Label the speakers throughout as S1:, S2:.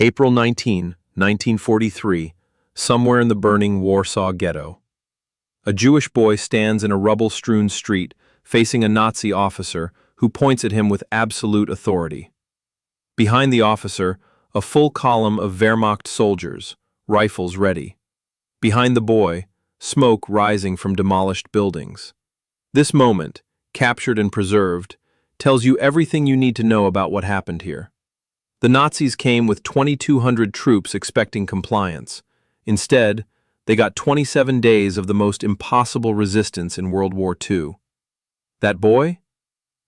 S1: April 19, 1943, somewhere in the burning Warsaw Ghetto. A Jewish boy stands in a rubble-strewn street facing a Nazi officer who points at him with absolute authority. Behind the officer, a full column of Wehrmacht soldiers, rifles ready. Behind the boy, smoke rising from demolished buildings. This moment, captured and preserved, tells you everything you need to know about what happened here. The Nazis came with 2,200 troops expecting compliance. Instead, they got 27 days of the most impossible resistance in World War II. That boy?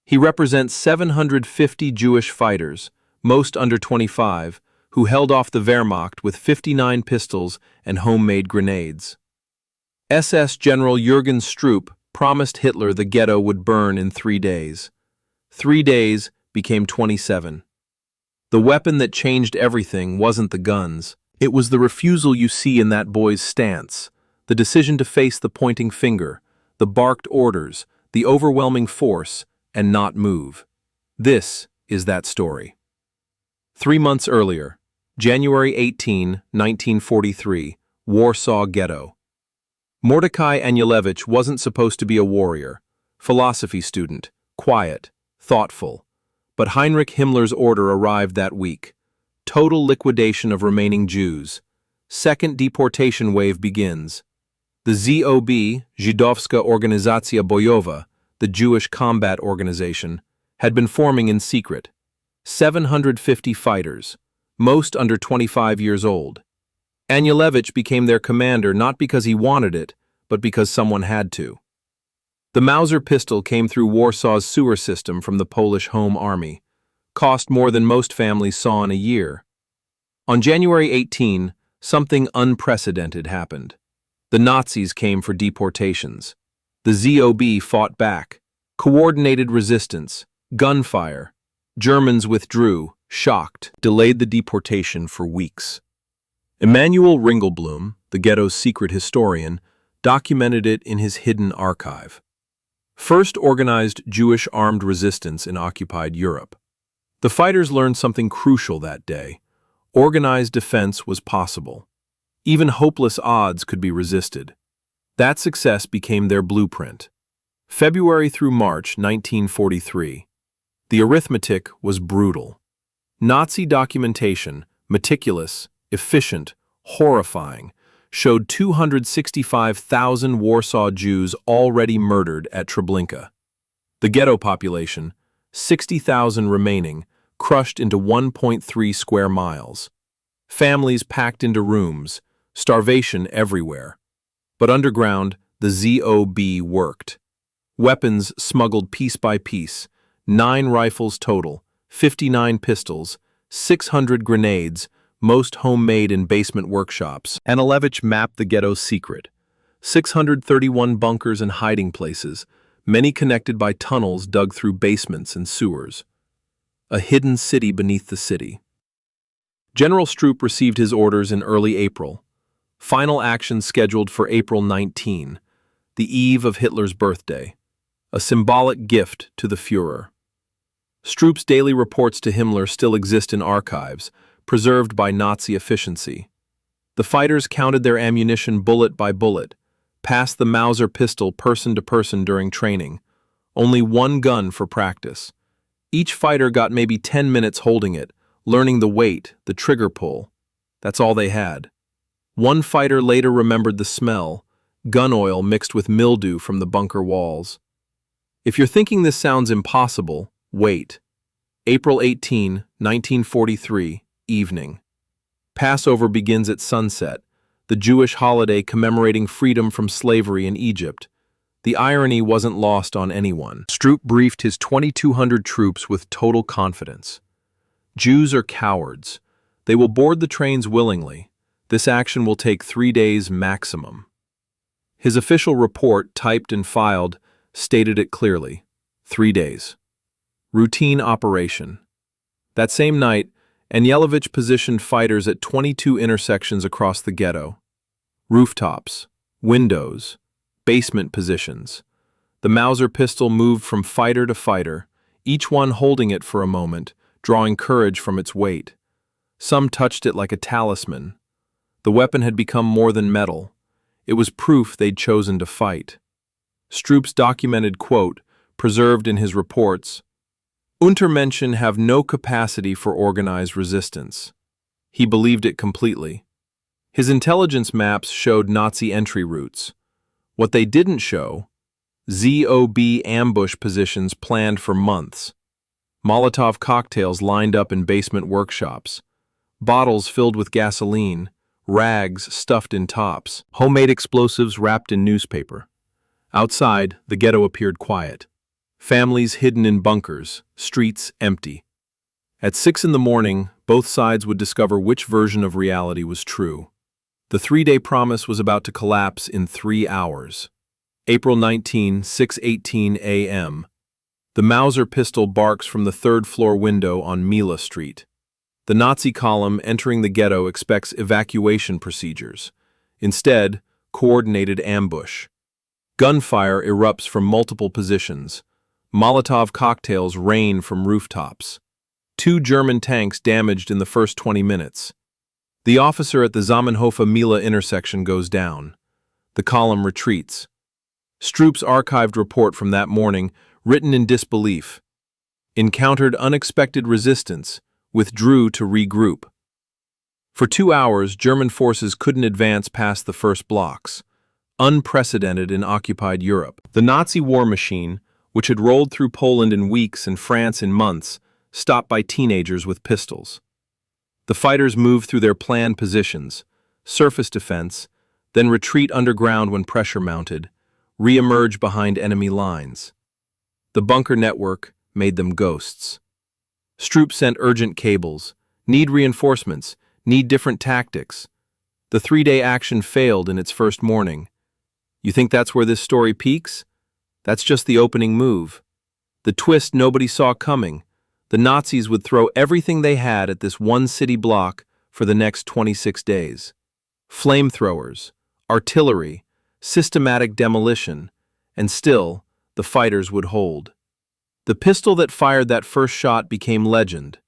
S1: He represents 750 Jewish fighters, most under 25, who held off the Wehrmacht with 59 pistols and homemade grenades. SS General Jürgen Stroop promised Hitler the ghetto would burn in 3 days. 3 days became 27. The weapon that changed everything wasn't the guns. It was the refusal you see in that boy's stance, the decision to face the pointing finger, the barked orders, the overwhelming force, and not move. This is that story. 3 months earlier, January 18, 1943, Warsaw Ghetto. Mordecai Anielewicz wasn't supposed to be a warrior, philosophy student, quiet, thoughtful. But Heinrich Himmler's order arrived that week. Total liquidation of remaining Jews. Second deportation wave begins. The ZOB, Żydowska Organizacja Bojowa, the Jewish Combat Organization, had been forming in secret. 750 fighters, most under 25 years old. Anielewicz became their commander not because he wanted it, but because someone had to. The Mauser pistol came through Warsaw's sewer system from the Polish Home Army, cost more than most families saw in a year. On January 18, something unprecedented happened. The Nazis came for deportations. The ZOB fought back. Coordinated resistance, gunfire. Germans withdrew, shocked, delayed the deportation for weeks. Emanuel Ringelblum, the ghetto's secret historian, documented it in his hidden archive. First organized Jewish armed resistance in occupied Europe. The fighters learned something crucial that day. Organized defense was possible. Even hopeless odds could be resisted. That success became their blueprint. February through March 1943. The arithmetic was brutal. Nazi documentation, meticulous, efficient, horrifying, showed 265,000 Warsaw Jews already murdered at Treblinka. The ghetto population, 60,000 remaining, crushed into 1.3 square miles. Families packed into rooms, starvation everywhere. But underground, the ZOB worked. Weapons smuggled piece by piece, 9 rifles total, 59 pistols, 600 grenades, most homemade in basement workshops. Anielewicz mapped the ghetto's secret. 631 bunkers and hiding places, many connected by tunnels dug through basements and sewers. A hidden city beneath the city. General Stroop received his orders in early April. Final action scheduled for April 19, the eve of Hitler's birthday. A symbolic gift to the Führer. Stroop's daily reports to Himmler still exist in archives, preserved by Nazi efficiency. The fighters counted their ammunition bullet by bullet, passed the Mauser pistol person to person during training. Only one gun for practice. Each fighter got maybe 10 minutes holding it, learning the weight, the trigger pull. That's all they had. One fighter later remembered the smell, gun oil mixed with mildew from the bunker walls. If you're thinking this sounds impossible, wait. April 18, 1943, evening. Passover begins at sunset, the Jewish holiday commemorating freedom from slavery in Egypt. The irony wasn't lost on anyone. Stroop briefed his 2,200 troops with total confidence. Jews are cowards. They will board the trains willingly. This action will take 3 days maximum. His official report, typed and filed, stated it clearly. 3 days. Routine operation. That same night, Anielewicz positioned fighters at 22 intersections across the ghetto. Rooftops, windows, basement positions. The Mauser pistol moved from fighter to fighter, each one holding it for a moment, drawing courage from its weight. Some touched it like a talisman. The weapon had become more than metal. It was proof they'd chosen to fight. Stroop's documented quote, preserved in his reports, "Untermenschen have no capacity for organized resistance." He believed it completely. His intelligence maps showed Nazi entry routes. What they didn't show, ZOB ambush positions planned for months, Molotov cocktails lined up in basement workshops, bottles filled with gasoline, rags stuffed in tops, homemade explosives wrapped in newspaper. Outside, the ghetto appeared quiet. Families hidden in bunkers, streets empty. At 6 in the morning, both sides would discover which version of reality was true. The 3-day promise was about to collapse in 3 hours. April 19, 6:18 a.m. The Mauser pistol barks from the third-floor window on Mila Street. The Nazi column entering the ghetto expects evacuation procedures. Instead, coordinated ambush. Gunfire erupts from multiple positions. Molotov cocktails rain from rooftops. 2 German tanks damaged in the first 20 minutes. The officer at the Zamenhof-Mila intersection goes down. The column retreats. Stroop's archived report from that morning, written in disbelief, encountered unexpected resistance, withdrew to regroup. For 2 hours, German forces couldn't advance past the first blocks, unprecedented in occupied Europe. The Nazi war machine, which had rolled through Poland in weeks and France in months, stopped by teenagers with pistols. The fighters moved through their planned positions, surface defense, then retreat underground when pressure mounted, re-emerge behind enemy lines. The bunker network made them ghosts. Stroop sent urgent cables, need reinforcements, need different tactics. The 3-day action failed in its first morning. You think that's where this story peaks? That's just the opening move. The twist nobody saw coming. The Nazis would throw everything they had at this one city block for the next 26 days. Flamethrowers, artillery, systematic demolition, and still, the fighters would hold. The pistol that fired that first shot became legend.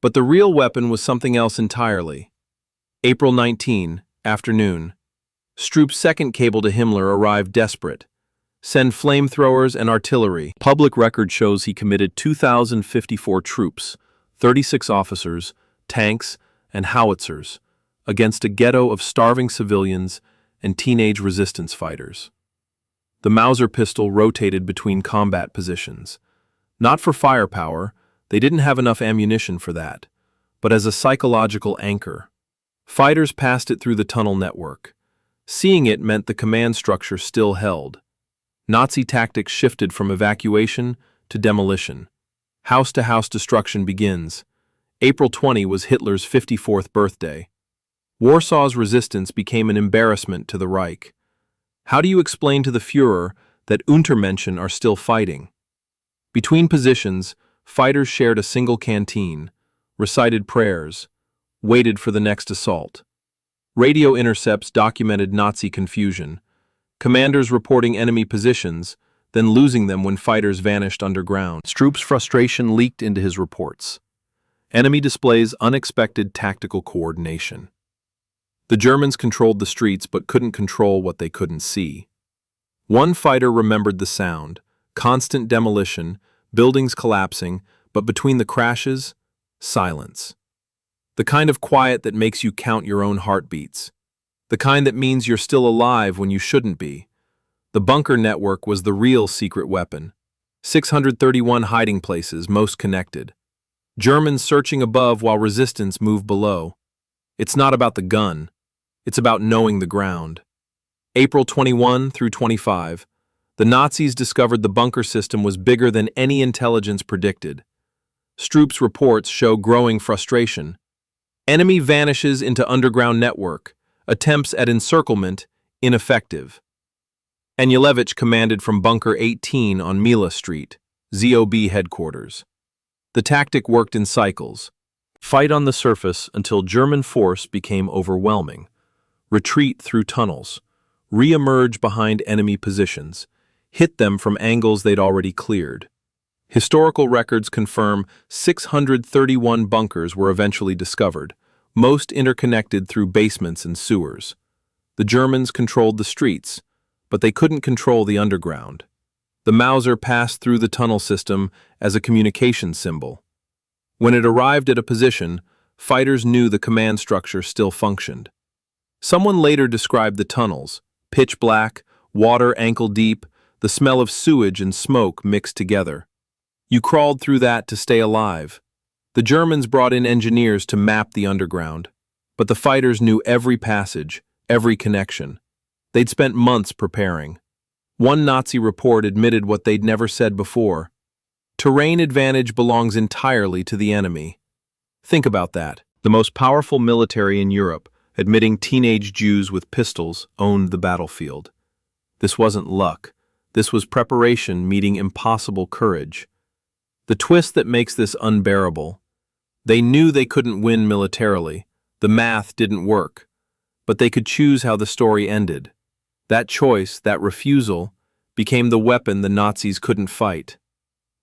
S1: But the real weapon was something else entirely. April 19, afternoon. Stroop's second cable to Himmler arrived desperate. Send flamethrowers and artillery. Public record shows he committed 2,054 troops, 36 officers, tanks, and howitzers, against a ghetto of starving civilians and teenage resistance fighters. The Mauser pistol rotated between combat positions. Not for firepower, they didn't have enough ammunition for that, but as a psychological anchor. Fighters passed it through the tunnel network. Seeing it meant the command structure still held. Nazi tactics shifted from evacuation to demolition. House-to-house destruction begins. April 20 was Hitler's 54th birthday. Warsaw's resistance became an embarrassment to the Reich. How do you explain to the Führer that Untermenschen are still fighting? Between positions, fighters shared a single canteen, recited prayers, waited for the next assault. Radio intercepts documented Nazi confusion. Commanders reporting enemy positions, then losing them when fighters vanished underground. Stroop's frustration leaked into his reports. Enemy displays unexpected tactical coordination. The Germans controlled the streets but couldn't control what they couldn't see. One fighter remembered the sound, constant demolition, buildings collapsing, but between the crashes, silence. The kind of quiet that makes you count your own heartbeats. The kind that means you're still alive when you shouldn't be. The bunker network was the real secret weapon. 631 hiding places, most connected. Germans searching above while resistance moved below. It's not about the gun. It's about knowing the ground. April 21 through 25. The Nazis discovered the bunker system was bigger than any intelligence predicted. Stroop's reports show growing frustration. Enemy vanishes into underground network. Attempts at encirclement, ineffective. Anielewicz commanded from Bunker 18 on Mila Street, ZOB headquarters. The tactic worked in cycles. Fight on the surface until German force became overwhelming. Retreat through tunnels. Re-emerge behind enemy positions. Hit them from angles they'd already cleared. Historical records confirm 631 bunkers were eventually discovered, most interconnected through basements and sewers. The Germans controlled the streets, but they couldn't control the underground. The Mauser passed through the tunnel system as a communication symbol. When it arrived at a position, fighters knew the command structure still functioned. Someone later described the tunnels: pitch black, water ankle deep, the smell of sewage and smoke mixed together. You crawled through that to stay alive. The Germans brought in engineers to map the underground, but the fighters knew every passage, every connection. They'd spent months preparing. One Nazi report admitted what they'd never said before: terrain advantage belongs entirely to the enemy. Think about that. The most powerful military in Europe, admitting teenage Jews with pistols, owned the battlefield. This wasn't luck. This was preparation meeting impossible courage. The twist that makes this unbearable: they knew they couldn't win militarily. The math didn't work. But they could choose how the story ended. That choice, that refusal, became the weapon the Nazis couldn't fight.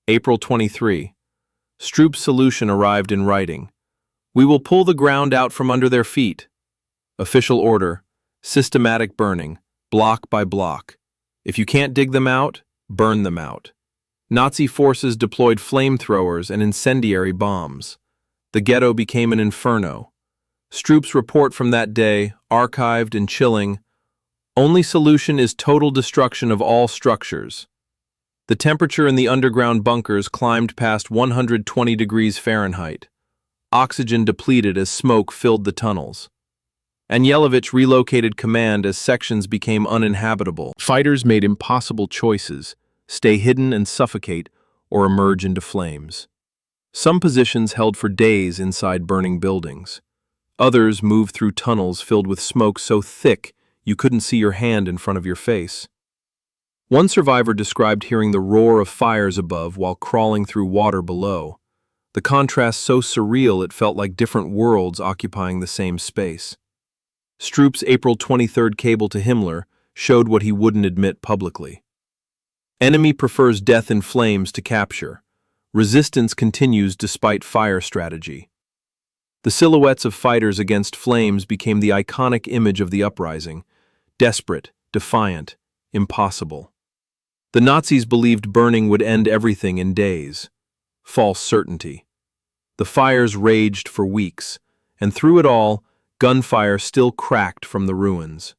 S1: April 23. Stroop's solution arrived in writing. "We will pull the ground out from under their feet." Official order: systematic burning, block by block. If you can't dig them out, burn them out. Nazi forces deployed flamethrowers and incendiary bombs. The ghetto became an inferno. Stroop's report from that day, archived and chilling: only solution is total destruction of all structures. The temperature in the underground bunkers climbed past 120 degrees Fahrenheit. Oxygen depleted as smoke filled the tunnels. Anielewicz relocated command as sections became uninhabitable. Fighters made impossible choices: stay hidden and suffocate, or emerge into flames. Some positions held for days inside burning buildings. Others moved through tunnels filled with smoke so thick you couldn't see your hand in front of your face. One survivor described hearing the roar of fires above while crawling through water below. The contrast so surreal it felt like different worlds occupying the same space. Stroop's April 23 cable to Himmler showed what he wouldn't admit publicly. Enemy prefers death in flames to capture. Resistance continues despite fire strategy. The silhouettes of fighters against flames became the iconic image of the uprising: desperate, defiant, impossible. The Nazis believed burning would end everything in days. False certainty. The fires raged for weeks, and through it all, gunfire still cracked from the ruins.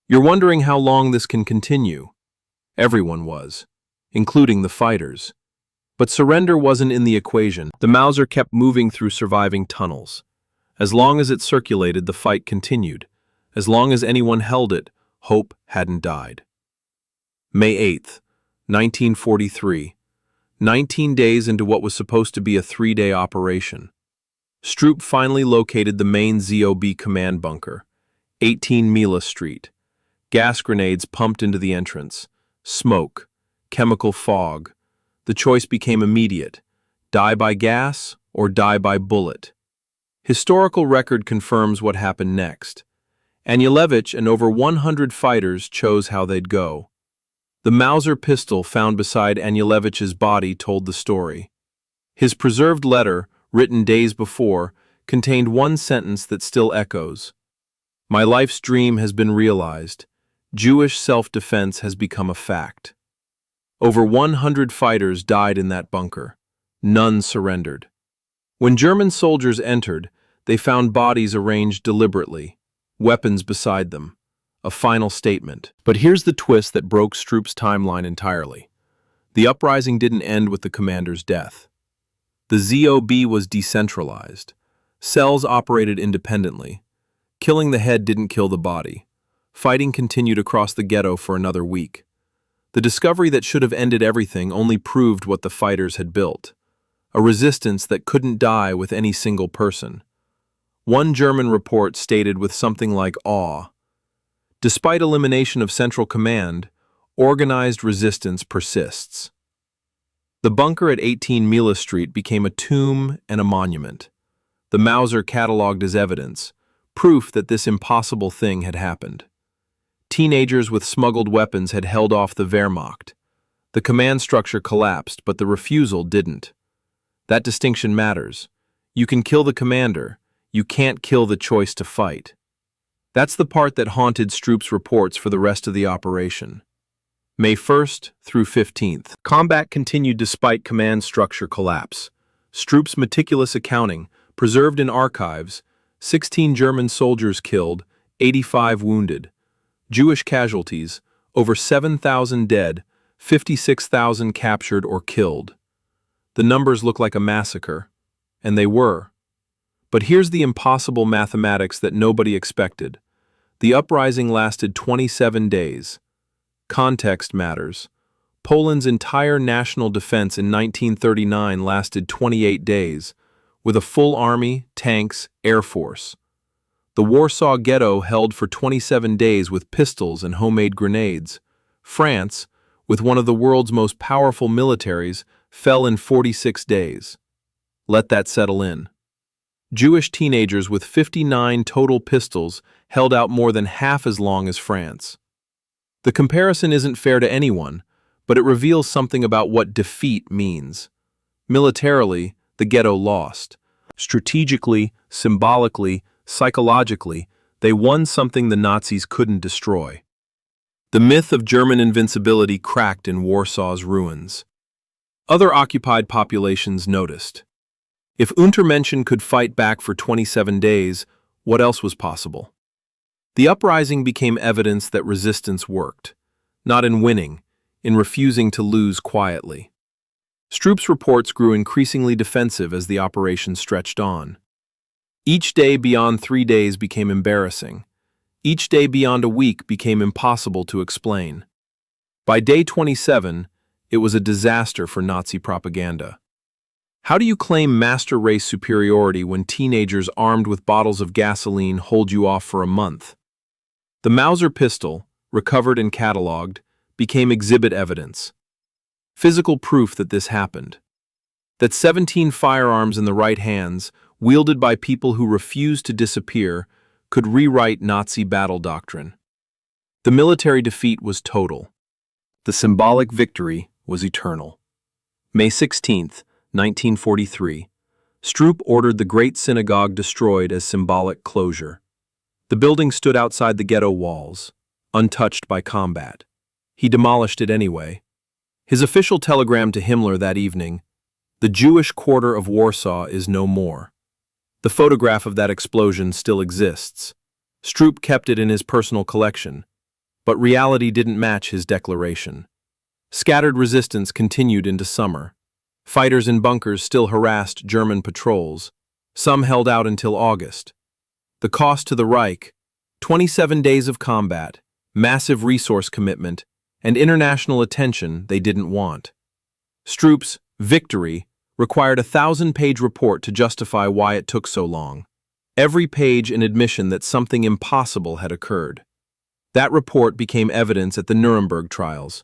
S1: You're wondering how long this can continue. Everyone was, including the fighters. But surrender wasn't in the equation. The Mauser kept moving through surviving tunnels. As long as it circulated, the fight continued. As long as anyone held it, hope hadn't died. May 8, 1943. 19 days into what was supposed to be a 3-day operation. Stroop finally located the main ZOB command bunker, 18 Mila Street. Gas grenades pumped into the entrance. Smoke. Chemical fog. The choice became immediate: die by gas or die by bullet. Historical record confirms what happened next. Anielewicz and over 100 fighters chose how they'd go. The Mauser pistol found beside Anielewicz's body told the story. His preserved letter, written days before, contained one sentence that still echoes: "My life's dream has been realized. Jewish self-defense has become a fact." Over 100 fighters died in that bunker. None surrendered. When German soldiers entered, they found bodies arranged deliberately, weapons beside them. A final statement. But here's the twist that broke Stroop's timeline entirely. The uprising didn't end with the commander's death. The ZOB was decentralized. Cells operated independently. Killing the head didn't kill the body. Fighting continued across the ghetto for another week. The discovery that should have ended everything only proved what the fighters had built: a resistance that couldn't die with any single person. One German report stated with something like awe, "Despite elimination of central command, organized resistance persists." The bunker at 18 Mila Street became a tomb and a monument. The Mauser cataloged as evidence, proof that this impossible thing had happened. Teenagers with smuggled weapons had held off the Wehrmacht. The command structure collapsed, but the refusal didn't. That distinction matters. You can kill the commander, You can't kill the choice to fight. That's the part that haunted Stroop's reports for the rest of the operation. May 1st through 15th. Combat continued despite command structure collapse. Stroop's meticulous accounting, preserved in archives, 16 German soldiers killed, 85 wounded. Jewish casualties, over 7,000 dead, 56,000 captured or killed. The numbers look like a massacre, and they were. But here's the impossible mathematics that nobody expected. The uprising lasted 27 days. Context matters. Poland's entire national defense in 1939 lasted 28 days, with a full army, tanks, air force. The Warsaw Ghetto held for 27 days with pistols and homemade grenades. France, with one of the world's most powerful militaries, fell in 46 days. Let that settle in. Jewish teenagers with 59 total pistols held out more than half as long as France. The comparison isn't fair to anyone, but it reveals something about what defeat means. Militarily, the ghetto lost. Strategically, symbolically, psychologically, they won something the Nazis couldn't destroy. The myth of German invincibility cracked in Warsaw's ruins. Other occupied populations noticed. If Untermenschen could fight back for 27 days, what else was possible? The uprising became evidence that resistance worked, not in winning, in refusing to lose quietly. Stroop's reports grew increasingly defensive as the operation stretched on. Each day beyond 3 days became embarrassing. Each day beyond a week became impossible to explain. By day 27, it was a disaster for Nazi propaganda. How do you claim master race superiority when teenagers armed with bottles of gasoline hold you off for a month? The Mauser pistol, recovered and catalogued, became exhibit evidence. Physical proof that this happened. That 17 firearms in the right hands, wielded by people who refused to disappear, could rewrite Nazi battle doctrine. The military defeat was total. The symbolic victory was eternal. May 16th, 1943, Stroop ordered the Great Synagogue destroyed as symbolic closure. The building stood outside the ghetto walls, untouched by combat. He demolished it anyway. His official telegram to Himmler that evening, "The Jewish quarter of Warsaw is no more." The photograph of that explosion still exists. Stroop kept it in his personal collection, but reality didn't match his declaration. Scattered resistance continued into summer. Fighters in bunkers still harassed German patrols. Some held out until August. The cost to the Reich: 27 days of combat, massive resource commitment, and international attention they didn't want. Stroop's victory required a 1,000-page report to justify why it took so long. Every page an admission that something impossible had occurred. That report became evidence at the Nuremberg trials.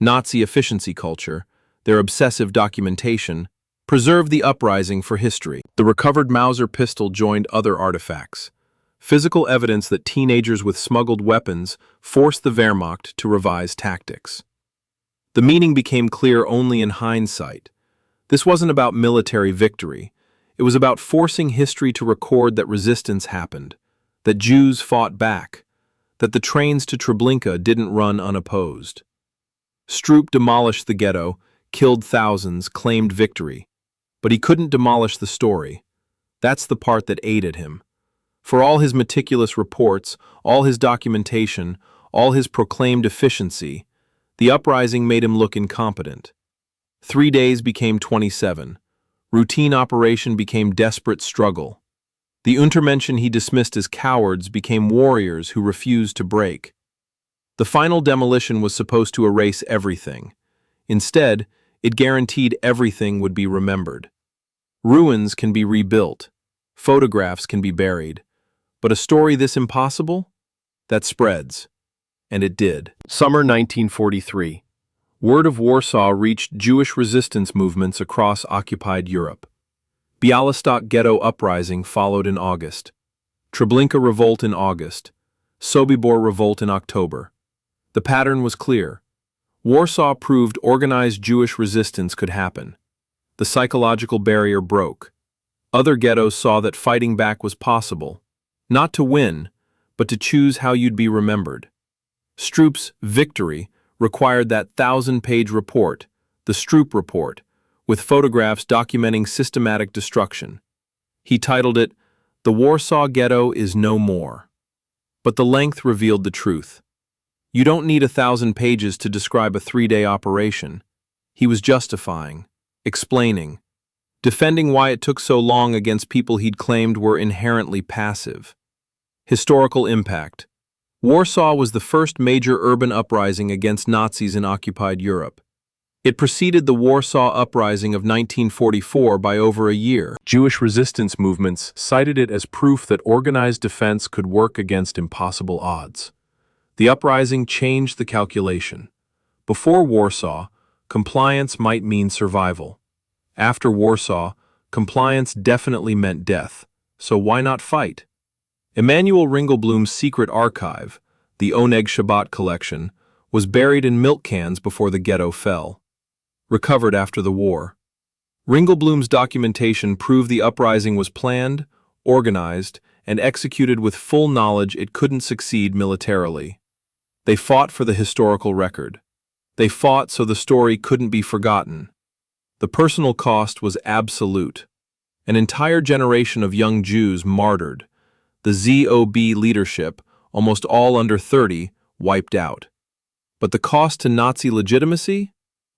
S1: Nazi efficiency culture, their obsessive documentation, preserved the uprising for history. The recovered Mauser pistol joined other artifacts. Physical evidence that teenagers with smuggled weapons forced the Wehrmacht to revise tactics. The meaning became clear only in hindsight. This wasn't about military victory. It was about forcing history to record that resistance happened, that Jews fought back, that the trains to Treblinka didn't run unopposed. Stroop demolished the ghetto, killed thousands, claimed victory. But he couldn't demolish the story. That's the part that aided him. For all his meticulous reports, all his documentation, all his proclaimed efficiency, the uprising made him look incompetent. 3 days became 27. Routine operation became desperate struggle. The Untermenschen he dismissed as cowards became warriors who refused to break. The final demolition was supposed to erase everything. Instead, it guaranteed everything would be remembered. Ruins can be rebuilt. Photographs can be buried. But a story this impossible? That spreads. And it did. Summer 1943. Word of Warsaw reached Jewish resistance movements across occupied Europe. Białystok Ghetto uprising followed in August. Treblinka revolt in August. Sobibor revolt in October. The pattern was clear. Warsaw proved organized Jewish resistance could happen. The psychological barrier broke. Other ghettos saw that fighting back was possible, not to win, but to choose how you'd be remembered. Stroop's victory required that 1,000-page report, the Stroop Report, with photographs documenting systematic destruction. He titled it, "The Warsaw Ghetto is No More." But the length revealed the truth. You don't need 1,000 pages to describe a 3-day operation. He was justifying, explaining, defending why it took so long against people he'd claimed were inherently passive. Historical impact. Warsaw was the first major urban uprising against Nazis in occupied Europe. It preceded the Warsaw Uprising of 1944 by over a year. Jewish resistance movements cited it as proof that organized defense could work against impossible odds. The uprising changed the calculation. Before Warsaw, compliance might mean survival. After Warsaw, compliance definitely meant death, so why not fight? Emanuel Ringelblum's secret archive, the Oneg Shabbat collection, was buried in milk cans before the ghetto fell. Recovered after the war. Ringelblum's documentation proved the uprising was planned, organized, and executed with full knowledge it couldn't succeed militarily. They fought for the historical record. They fought so the story couldn't be forgotten. The personal cost was absolute. An entire generation of young Jews martyred. The ZOB leadership, almost all under 30, wiped out. But the cost to Nazi legitimacy?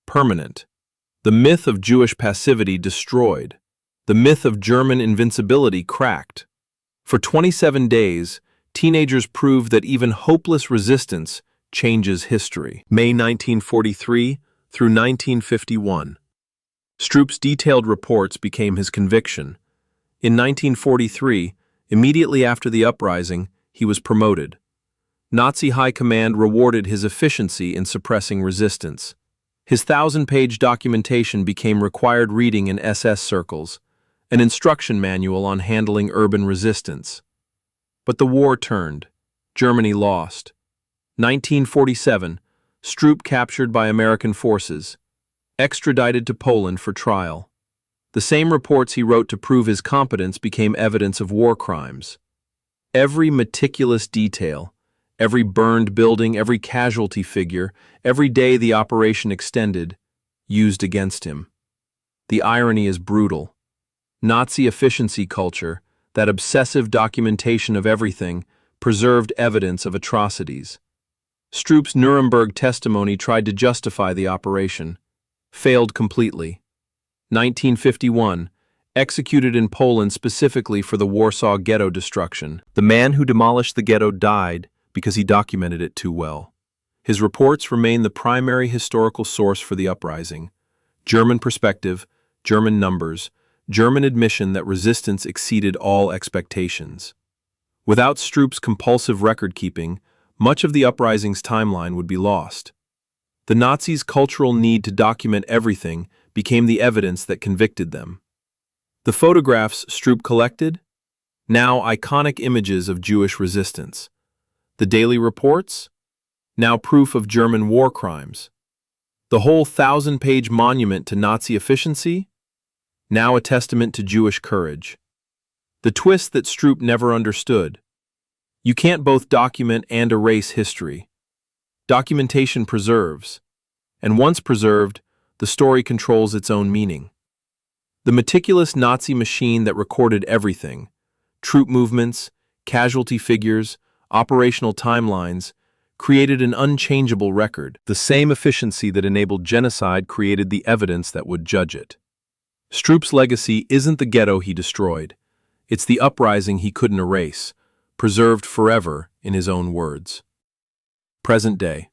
S1: Permanent. The myth of Jewish passivity destroyed. The myth of German invincibility cracked. For 27 days, teenagers proved that even hopeless resistance changes history. May 1943 through 1951. Stroop's detailed reports became his conviction. In 1943, immediately after the uprising, he was promoted. Nazi high command rewarded his efficiency in suppressing resistance. His 1,000-page documentation became required reading in SS circles, an instruction manual on handling urban resistance. But the war turned. Germany lost. 1947, Stroop captured by American forces, extradited to Poland for trial. The same reports he wrote to prove his competence became evidence of war crimes. Every meticulous detail, every burned building, every casualty figure, every day the operation extended, used against him. The irony is brutal. Nazi efficiency culture, that obsessive documentation of everything, preserved evidence of atrocities. Stroop's Nuremberg testimony tried to justify the operation. Failed completely. 1951, executed in Poland specifically for the Warsaw Ghetto destruction. The man who demolished the ghetto died because he documented it too well. His reports remain the primary historical source for the uprising. German perspective, German numbers, German admission that resistance exceeded all expectations. Without Stroop's compulsive record-keeping, much of the uprising's timeline would be lost. The Nazis' cultural need to document everything became the evidence that convicted them. The photographs Stroop collected? Now iconic images of Jewish resistance. The daily reports? Now proof of German war crimes. The whole 1,000-page monument to Nazi efficiency? Now a testament to Jewish courage. The twist that Stroop never understood. You can't both document and erase history. Documentation preserves. And once preserved, the story controls its own meaning. The meticulous Nazi machine that recorded everything, troop movements, casualty figures, operational timelines, created an unchangeable record. The same efficiency that enabled genocide created the evidence that would judge it. Stroop's legacy isn't the ghetto he destroyed. It's the uprising he couldn't erase, preserved forever in his own words. Present day.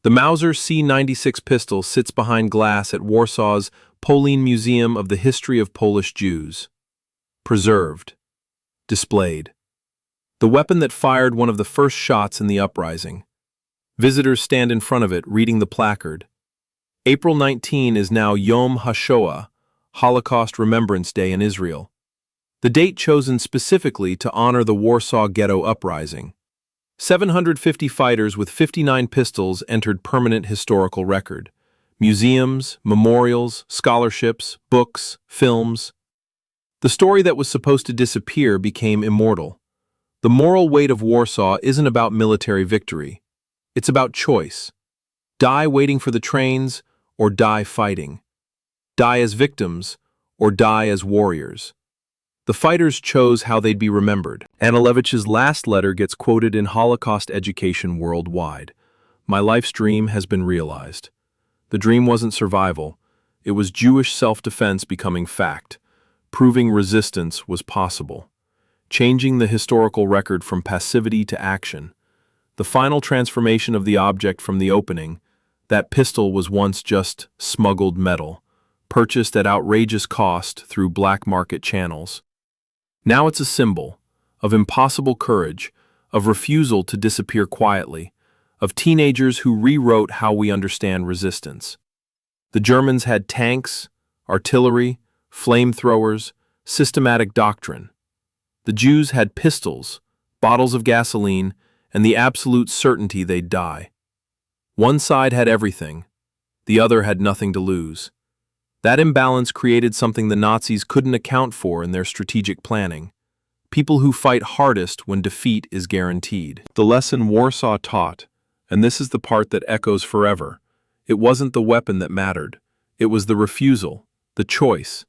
S1: The Mauser C96 pistol sits behind glass at Warsaw's Polin Museum of the History of Polish Jews. Preserved. Displayed. The weapon that fired one of the first shots in the uprising. Visitors stand in front of it, reading the placard. April 19 is now Yom HaShoah, Holocaust Remembrance Day in Israel. The date chosen specifically to honor the Warsaw Ghetto uprising. 750 fighters with 59 pistols entered permanent historical record. Museums, memorials, scholarships, books, films. The story that was supposed to disappear became immortal. The moral weight of Warsaw isn't about military victory. It's about choice. Die waiting for the trains, or die fighting. Die as victims, or die as warriors. The fighters chose how they'd be remembered. Anilevich's last letter gets quoted in Holocaust education worldwide. My life's dream has been realized. The dream wasn't survival. It was Jewish self-defense becoming fact, proving resistance was possible, changing the historical record from passivity to action. The final transformation of the object from the opening, that pistol was once just smuggled metal, purchased at outrageous cost through black market channels. Now it's a symbol of impossible courage, of refusal to disappear quietly, of teenagers who rewrote how we understand resistance. The Germans had tanks, artillery, flamethrowers, systematic doctrine. The Jews had pistols, bottles of gasoline, and the absolute certainty they'd die. One side had everything, the other had nothing to lose. That imbalance created something the Nazis couldn't account for in their strategic planning. People who fight hardest when defeat is guaranteed. The lesson Warsaw taught, and this is the part that echoes forever, it wasn't the weapon that mattered. It was the refusal, the choice,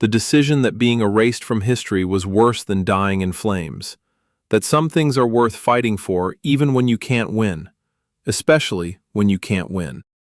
S1: the decision that being erased from history was worse than dying in flames. That some things are worth fighting for even when you can't win, especially when you can't win.